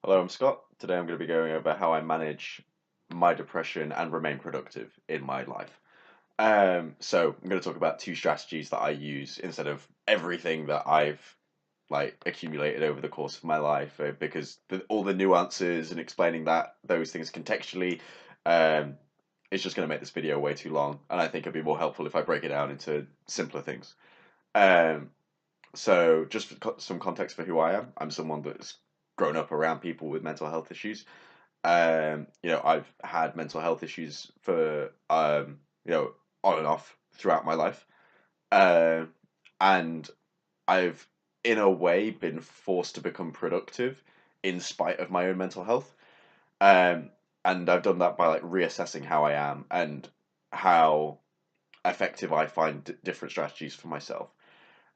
Hello, I'm Scott. Today I'm going to be going over how I manage my depression and remain productive in my life. So I'm going to talk about two strategies that I use instead of everything that I've accumulated over the course of my life, because all the nuances and explaining those things contextually, um, is just going to make this video way too long, and I think it'd be more helpful if I break it down into simpler things. Um, so, just for some context for who I am, I'm someone that's grown up around people with mental health issues. I've had mental health issues for on and off throughout my life, um, and I've in a way been forced to become productive in spite of my own mental health. Um, and I've done that by reassessing how I am and how effective I find different strategies for myself.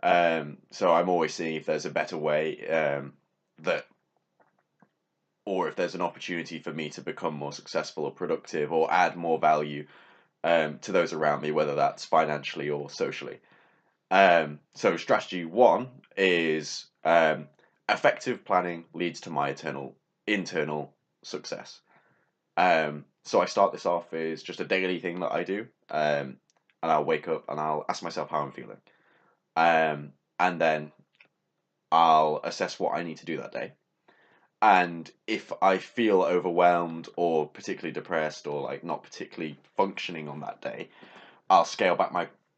So I'm always seeing if there's a better way, that, or if there's an opportunity for me to become more successful or productive or add more value, to those around me, whether that's financially or socially. So strategy one is, effective planning leads to my eternal internal success. So I start this off as just a daily thing that I do, and I'll wake up and I'll ask myself how I'm feeling, and then I'll assess what I need to do that day. And if I feel overwhelmed or particularly depressed or not particularly functioning on that day, I'll scale back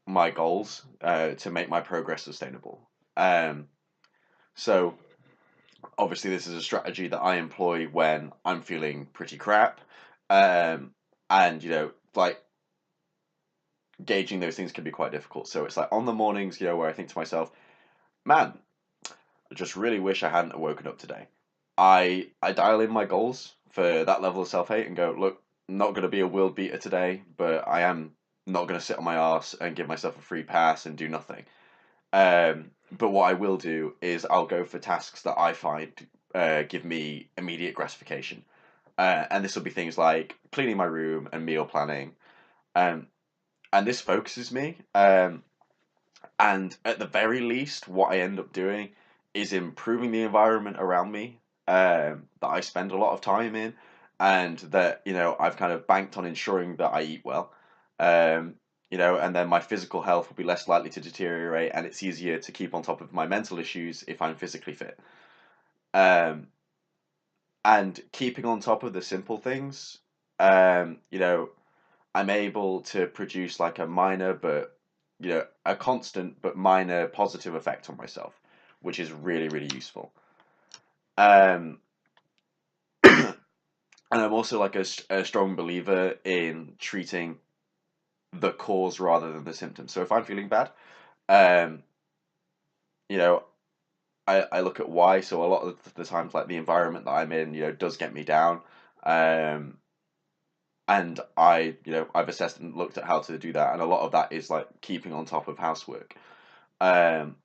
my goals, to make my progress sustainable. Um, so obviously this is a strategy that I employ when I'm feeling pretty crap, and gauging those things can be quite difficult. So it's on the mornings, where I think to myself, man, I just really wish I hadn't woken up today. I dial in my goals for that level of self hate and go, look, I'm not going to be a world beater today, but I am not going to sit on my arse and give myself a free pass and do nothing. But what I will do is I'll go for tasks that I find, give me immediate gratification. And this will be things like cleaning my room and meal planning. Um, and this focuses me. And at the very least, what I end up doing is improving the environment around me, that I spend a lot of time in, and that I've kind of banked on ensuring that I eat well. And then my physical health will be less likely to deteriorate, and it's easier to keep on top of my mental issues if I'm physically fit. Um, and keeping on top of the simple things, I'm able to produce a minor but a constant but minor positive effect on myself, which is really, really useful. Um, and I'm also a strong believer in treating the cause rather than the symptom. So if I'm feeling bad, um, you know, I look at why. So a lot of the times, the environment that I'm in, does get me down. Um, and I've assessed and looked at how to do that, and a lot of that is keeping on top of housework. Um,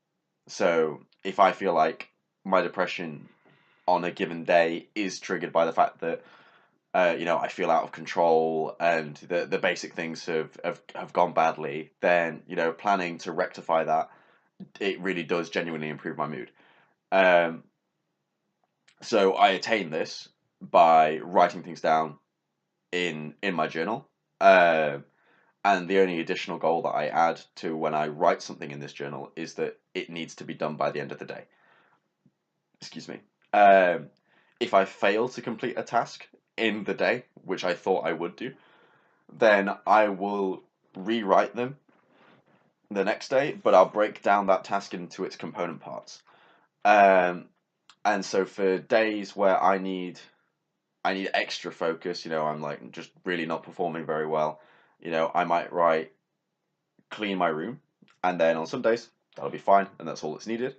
so if I feel like my depression on a given day is triggered by the fact that I feel out of control and the basic things have gone badly, then planning to rectify that, it really does genuinely improve my mood. Um, so I attain this by writing things down in my journal. Um, and the only additional goal that I add to when I write something in this journal is that it needs to be done by the end of the day. Excuse me. Um, if I fail to complete a task in the day, which I thought I would do, then I will rewrite them the next day, but I'll break down that task into its component parts. Um, and so for days where I need extra focus, I'm just really not performing very well, I might write clean my room, and then on some days that'll be fine, and that's all that's needed,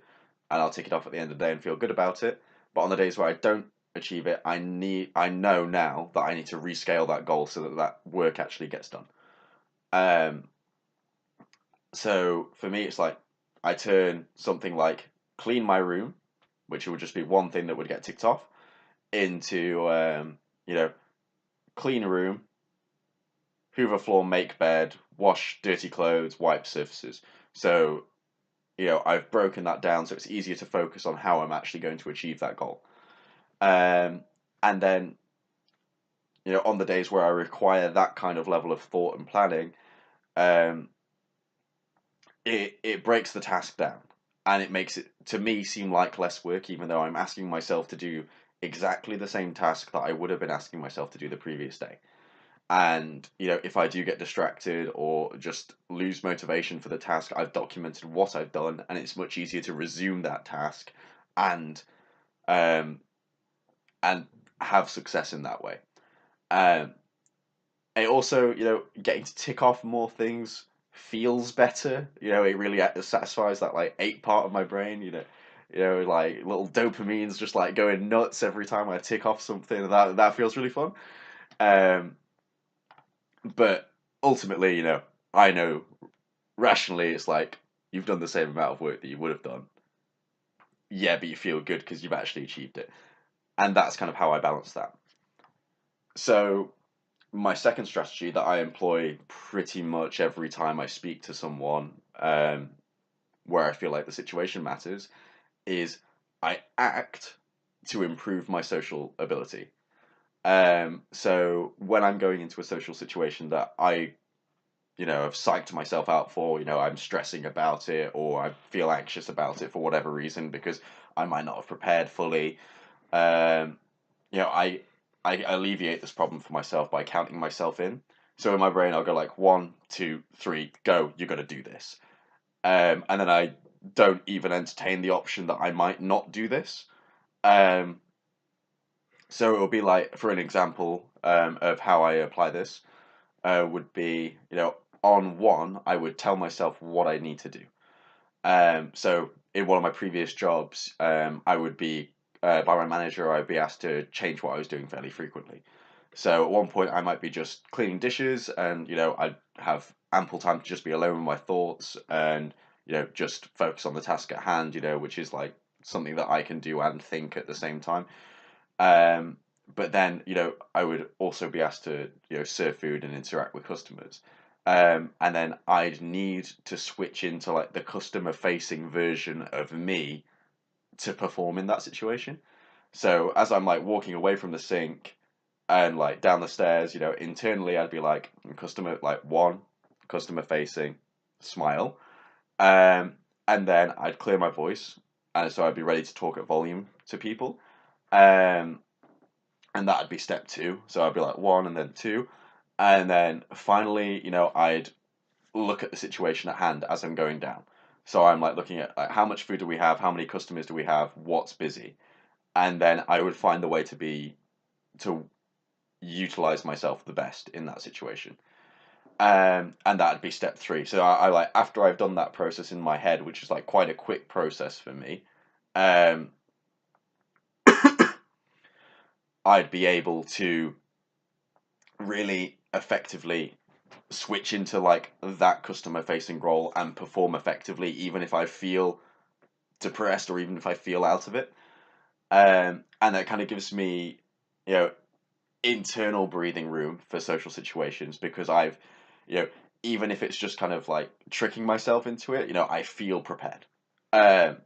and I'll tick it off at the end of the day and feel good about it. But on the days where I don't achieve it, I know now that I need to rescale that goal so that that work actually gets done. Um, so for me, it's I turn something like clean my room, which would just be one thing that would get ticked off, into clean a room, hoover floor, make bed, wash dirty clothes, wipe surfaces. So I've broken that down so it's easier to focus on how I'm actually going to achieve that goal. And then, on the days where I require that kind of level of thought and planning, um, it breaks the task down, and it makes it, to me, seem like less work, even though I'm asking myself to do exactly the same task that I would have been asking myself to do the previous day. And, if I do get distracted or just lose motivation for the task, I've documented what I've done, and it's much easier to resume that task and um, and have success in that way. Um, and also, getting to tick off more things feels better. It really satisfies that like ache part of my brain. Like little dopamines just like going nuts every time I tick off something. That feels really fun. Um, but ultimately, I know rationally it's like you've done the same amount of work that you would have done. Yeah, but you feel good because you've actually achieved it, and that's kind of how I balance that. So my second strategy that I employ pretty much every time I speak to someone, where I feel like the situation matters, is I act to improve my social ability. So when I'm going into a social situation that I, have psyched myself out for, I'm stressing about it or I feel anxious about it for whatever reason because I might not have prepared fully. Um, I alleviate this problem for myself by counting myself in. So in my brain, I'll go like 1, 2, 3, go. You got to do this, and then I don't even entertain the option that I might not do this. Um, so it'll be like, for an example, of how I apply this, would be, on one, I would tell myself what I need to do. So in one of my previous jobs, I would be, by my manager, I'd be asked to change what I was doing fairly frequently. So at one point, I might be just cleaning dishes, and I'd have ample time to just be alone with my thoughts and just focus on the task at hand. Which is like something that I can do and think at the same time. Um, but then, I would also be asked to, serve food and interact with customers. And then I'd need to switch into like the customer facing version of me to perform in that situation. So as I'm like walking away from the sink and like down the stairs, internally I'd be like customer like one, customer facing, smile. Um, and then I'd clear my voice, and so I'd be ready to talk at volume to people. Um, and that'd be step two. So I'd be like one and then two, and then finally, I'd look at the situation at hand as I'm going down. So I'm like looking at like how much food do we have, how many customers do we have, what's busy, and then I would find the way to utilize myself the best in that situation. And that'd be step three. So I like after I've done that process in my head, which is like quite a quick process for me. Um, I'd be able to really effectively switch into like that customer facing role and perform effectively, even if I feel depressed or even if I feel out of it. And that kind of gives me, you know, internal breathing room for social situations because you know, even if it's just kind of like tricking myself into it, I feel prepared. Um,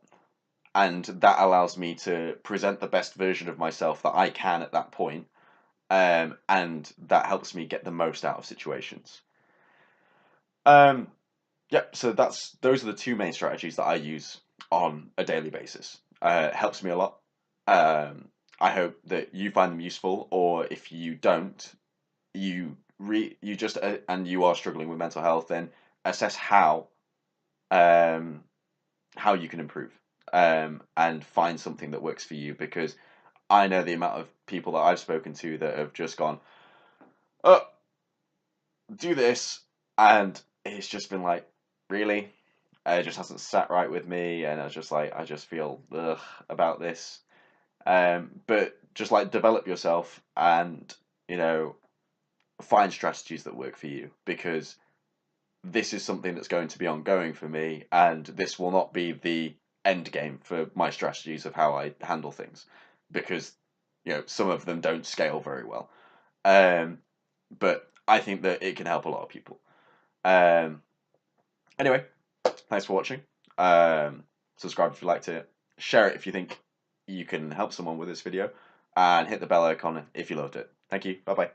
and that allows me to present the best version of myself that I can at that point. And that helps me get the most out of situations. Um, Yep. So those are the two main strategies that I use on a daily basis. It helps me a lot. I hope that you find them useful, or if you don't, you just and you are struggling with mental health, then assess um, how you can improve, and find something that works for you. Because I know the amount of people that I've spoken to that have just gone, oh, do this, and it's just been like, really? It just hasn't sat right with me, and I was just like, I just feel ugh about this. But just like develop yourself and you know find strategies that work for you because this is something that's going to be ongoing for me, and this will not be the end game for my strategies of how I handle things because some of them don't scale very well. Um, but I think that it can help a lot of people. Um, anyway, thanks for watching. Subscribe if you liked it. Share it if you think you can help someone with this video. and hit the bell icon if you loved it. Thank you. Bye bye.